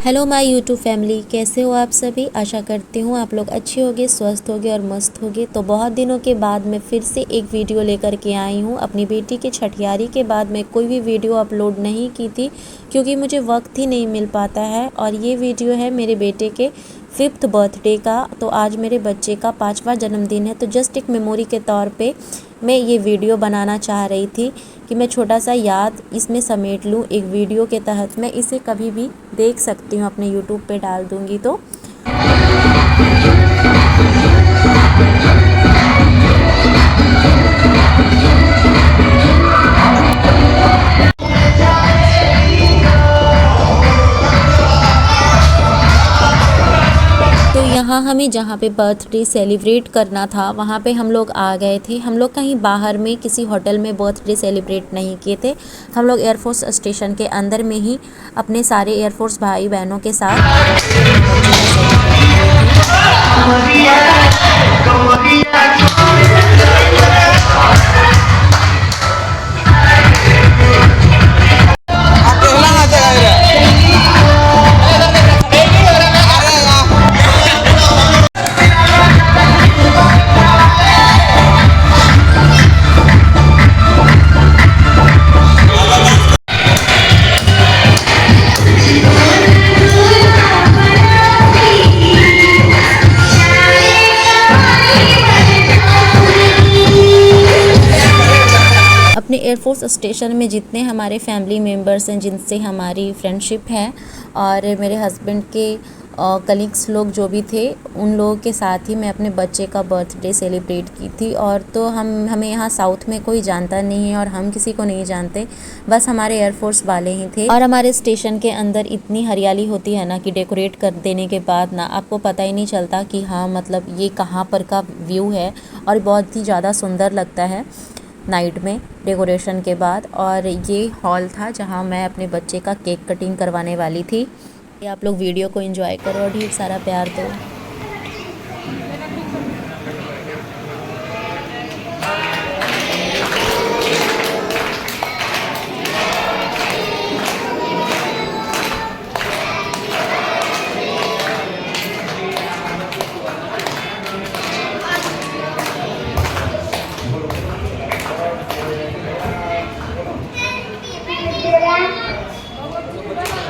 Hello my YouTube family, कैसे हो आप सभी। आशा करती हूँ आप लोग अच्छे होगे, स्वस्थ होगे और मस्त होगे। तो बहुत दिनों के बाद मैं फिर से एक वीडियो लेकर के आई हूँ। अपनी बेटी की छठियारी के बाद मैं कोई भी वीडियो अपलोड नहीं की थी क्योंकि मुझे वक्त ही नहीं मिल पाता है। और ये वीडियो है मेरे बेटे के 5th बर्थडे का। तो आज मेरे बच्चे का 5वां जन्मदिन है। तो जस्ट एक मेमोरी के तौर पे मैं ये वीडियो बनाना चाह रही थी कि मैं छोटा सा याद इसमें समेट लूँ एक वीडियो के तहत। मैं इसे कभी भी देख सकती हूँ, अपने यूट्यूब पे डाल दूँगी। तो यहाँ हमें जहाँ पे बर्थडे सेलिब्रेट करना था वहाँ पे हम लोग आ गए थे। हम लोग कहीं बाहर में किसी होटल में बर्थडे सेलिब्रेट नहीं किए थे। हम लोग एयरफोर्स स्टेशन के अंदर में ही अपने सारे एयरफोर्स भाई बहनों के साथ अपने एयरफोर्स स्टेशन में जितने हमारे फैमिली मेम्बर्स हैं, जिनसे हमारी फ्रेंडशिप है, और मेरे हस्बैंड के कलीग्स लोग जो भी थे, उन लोगों के साथ ही मैं अपने बच्चे का बर्थडे सेलिब्रेट की थी। और तो हमें यहाँ साउथ में कोई जानता नहीं है और हम किसी को नहीं जानते, बस हमारे एयरफोर्स वाले ही थे। और हमारे स्टेशन के अंदर इतनी हरियाली होती है ना कि डेकोरेट कर देने के बाद ना आपको पता ही नहीं चलता कि हाँ मतलब ये कहाँ पर का व्यू है। और बहुत ही ज़्यादा सुंदर लगता है नाइट में डेकोरेशन के बाद। और ये हॉल था जहाँ मैं अपने बच्चे का केक कटिंग करवाने वाली थी। आप लोग वीडियो को एंजॉय करो और ढेर सारा प्यार दो।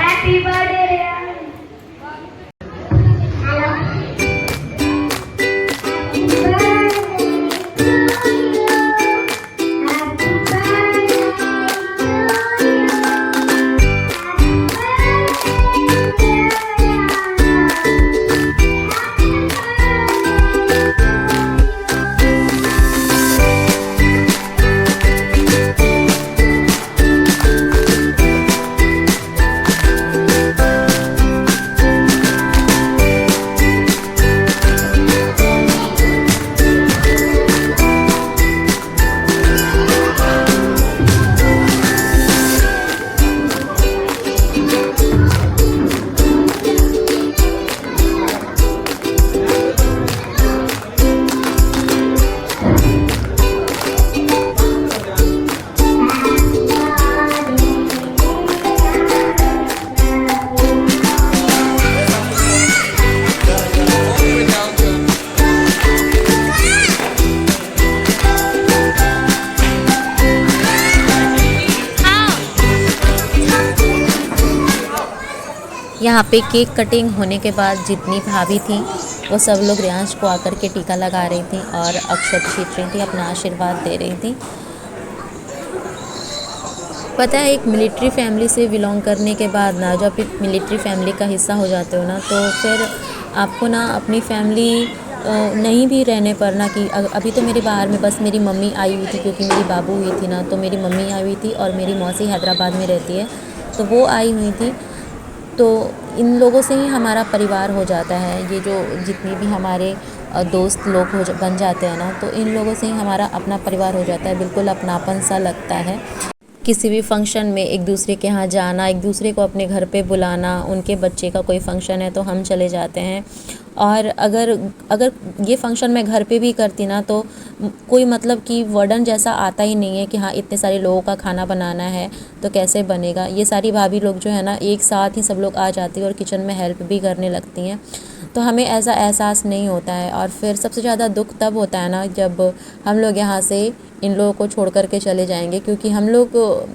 Happy birthday! यहाँ पे केक कटिंग होने के बाद जितनी भाभी थी वो सब लोग रियांश को आकर के टीका लगा रही थी और अक्षत खींच रही थी, अपना आशीर्वाद दे रही थी। पता है, एक मिलिट्री फैमिली से बिलोंग करने के बाद ना, जब आप एक मिलिट्री फैमिली का हिस्सा हो जाते हो ना, तो फिर आपको ना अपनी फैमिली नहीं भी रहने पर ना, कि अभी तो मेरे बाहर में बस मेरी मम्मी आई हुई थी क्योंकि मेरी बाबू हुई थी ना, तो मेरी मम्मी आई हुई थी और मेरी मौसी हैदराबाद में रहती है तो वो आई हुई थी। तो इन लोगों से ही हमारा परिवार हो जाता है। ये जो जितनी भी हमारे दोस्त लोग बन जाते हैं ना, तो इन लोगों से ही हमारा अपना परिवार हो जाता है। बिल्कुल अपनापन सा लगता है। किसी भी फंक्शन में एक दूसरे के यहाँ जाना, एक दूसरे को अपने घर पे बुलाना, उनके बच्चे का कोई फंक्शन है तो हम चले जाते हैं और अगर अगर ये फंक्शन मैं घर पे भी करती ना तो कोई मतलब कि वर्डन जैसा आता ही नहीं है कि हाँ इतने सारे लोगों का खाना बनाना है तो कैसे बनेगा। ये सारी भाभी लोग जो है ना एक साथ ही सब लोग आ जाती है और किचन में हेल्प भी करने लगती हैं, तो हमें ऐसा एहसास नहीं होता है। और फिर सबसे ज़्यादा दुख तब होता है ना जब हम लोग यहाँ से इन लोगों को छोड़ कर के चले जाएंगे, क्योंकि हम लोग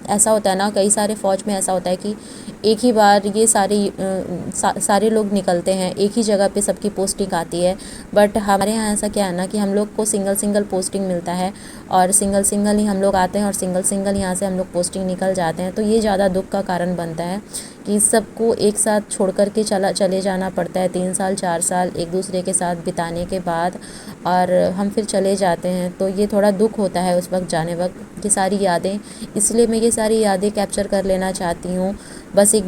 ऐसा होता है ना, कई सारे फ़ौज में ऐसा होता है कि एक ही बार ये सारे लोग निकलते हैं, एक ही जगह पे सबकी पोस्टिंग आती है। बट हमारे यहाँ ऐसा क्या है ना कि हम लोग को सिंगल सिंगल पोस्टिंग मिलता है और सिंगल सिंगल ही हम लोग आते हैं और सिंगल सिंगल यहाँ से हम लोग पोस्टिंग निकल जाते हैं। तो ये ज़्यादा दुख का कारण बनता है कि सबको एक साथ छोड़ कर के चले जाना पड़ता है 3 साल 4 साल एक दूसरे के साथ बिताने के बाद, और हम फिर चले जाते हैं। तो ये थोड़ा दुख होता है उस वक्त जाने वक्त, ये सारी यादें, इसलिए मैं ये सारी यादें कैप्चर कर लेना चाहती हूँ। बस एक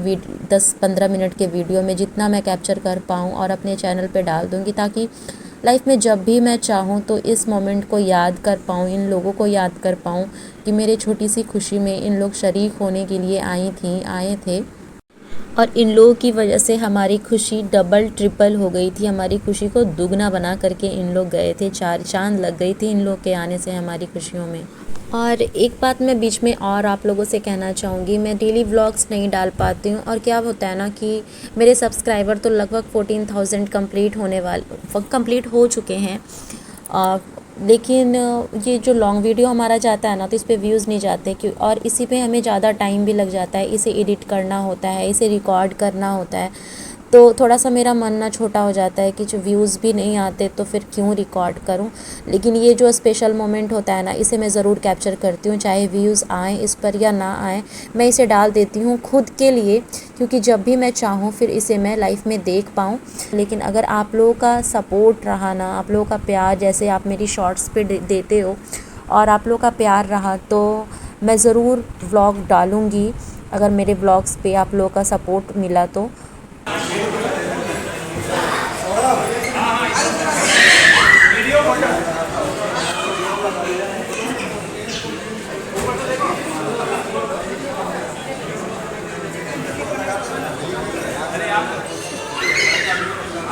10-15 मिनट के वीडियो में जितना मैं कैप्चर कर पाऊँ और अपने चैनल पे डाल दूँगी, ताकि लाइफ में जब भी मैं चाहूँ तो इस मोमेंट को याद कर पाऊँ, इन लोगों को याद कर पाऊँ कि मेरे छोटी सी खुशी में इन लोग शरीक होने के लिए आए थे। और इन लोगों की वजह से हमारी खुशी डबल ट्रिपल हो गई थी, हमारी खुशी को दुगना बना करके इन लोग गए थे, 4 चाँद लग गई थी इन लोग के आने से हमारी खुशियों में। और एक बात मैं बीच में और आप लोगों से कहना चाहूँगी, मैं डेली व्लॉग्स नहीं डाल पाती हूँ, और क्या होता है ना कि मेरे सब्सक्राइबर तो लगभग 14,000 कंप्लीट हो चुके हैं। लेकिन ये जो लॉन्ग वीडियो हमारा जाता है ना तो इस पे व्यूज़ नहीं जाते, क्यों, और इसी पे हमें ज़्यादा टाइम भी लग जाता है, इसे एडिट करना होता है, इसे रिकॉर्ड करना होता है। तो थोड़ा सा मेरा मन ना छोटा हो जाता है कि जो व्यूज़ भी नहीं आते तो फिर क्यों रिकॉर्ड करूं। लेकिन ये जो स्पेशल मोमेंट होता है ना, इसे मैं ज़रूर कैप्चर करती हूँ, चाहे व्यूज़ आएँ इस पर या ना आएँ, मैं इसे डाल देती हूँ खुद के लिए, क्योंकि जब भी मैं चाहूँ फिर इसे मैं लाइफ में देख पाऊँ। लेकिन अगर आप लोगों का सपोर्ट रहा ना, आप लोगों का प्यार, जैसे आप मेरी शॉर्ट्स पे देते हो और आप लोगों का प्यार रहा, तो मैं ज़रूर व्लॉग डालूँगी अगर मेरे व्लॉग्स पे आप लोगों का सपोर्ट मिला तो।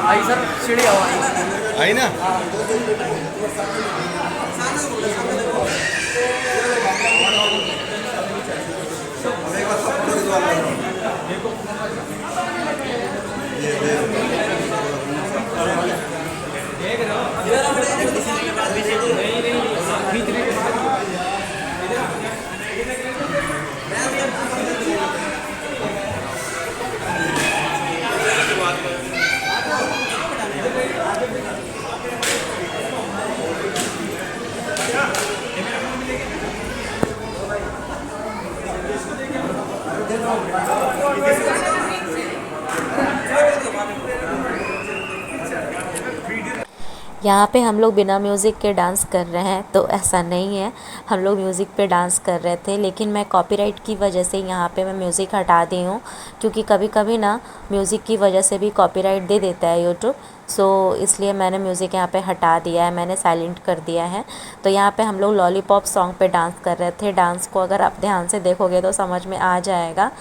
आई सर सीढ़ी आई ना। यहाँ पे हम लोग बिना म्यूज़िक के डांस कर रहे हैं, तो ऐसा नहीं है, हम लोग म्यूज़िक पे डांस कर रहे थे। लेकिन मैं कॉपीराइट की वजह से यहाँ पे मैं म्यूज़िक हटा दी हूँ, क्योंकि कभी कभी ना म्यूज़िक की वजह से भी कॉपीराइट दे देता है यूट्यूब। सो इसलिए मैंने म्यूज़िक यहाँ पे हटा दिया है, मैंने साइलेंट कर दिया है। तो यहाँ पे हम लोग लॉलीपॉप सॉन्ग पे डांस कर रहे थे। डांस को अगर आप ध्यान से देखोगे तो समझ में आ जाएगा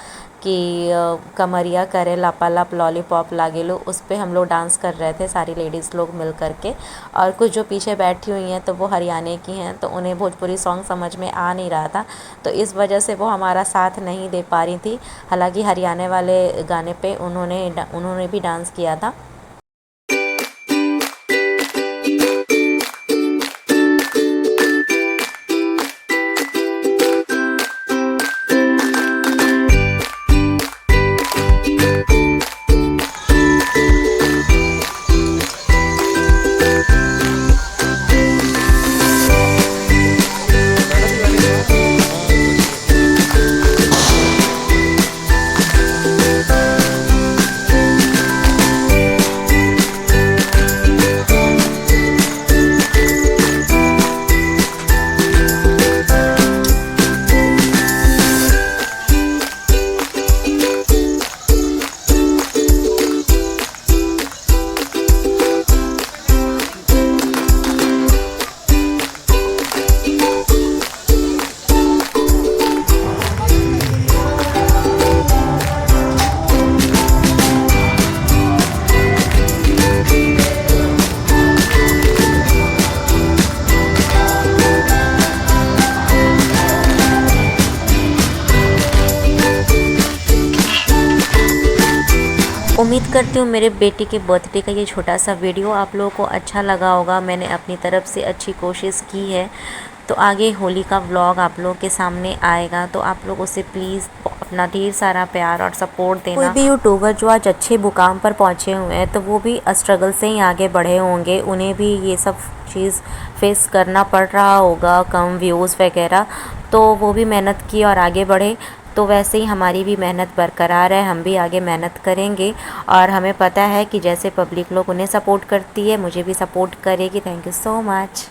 कि कमरिया करे लापालाप लॉलीपॉप लागेलू, उस पे हम लोग डांस कर रहे थे सारी लेडीज़ लोग मिल कर के। और कुछ जो पीछे बैठी हुई हैं तो वो हरियाणा की हैं, तो उन्हें भोजपुरी सॉन्ग समझ में आ नहीं रहा था, तो इस वजह से वो हमारा साथ नहीं दे पा रही थी। हालांकि हरियाणा वाले गाने पे उन्होंने भी डांस किया था। उम्मीद करती हूँ मेरे बेटी के बर्थडे का ये छोटा सा वीडियो आप लोगों को अच्छा लगा होगा। मैंने अपनी तरफ से अच्छी कोशिश की है। तो आगे होली का व्लॉग आप लोगों के सामने आएगा, तो आप लोगों से प्लीज़ अपना ढेर सारा प्यार और सपोर्ट देना। कोई भी यूट्यूबर जो आज अच्छे मुकाम पर पहुँचे हुए हैं तो वो भी स्ट्रगल से ही आगे बढ़े होंगे, उन्हें भी ये सब चीज़ फेस करना पड़ रहा होगा, कम व्यूज़ वगैरह, तो वो भी मेहनत की और आगे बढ़े। तो वैसे ही हमारी भी मेहनत बरकरार है, हम भी आगे मेहनत करेंगे और हमें पता है कि जैसे पब्लिक लोग उन्हें सपोर्ट करती है, मुझे भी सपोर्ट करेगी। Thank you so much.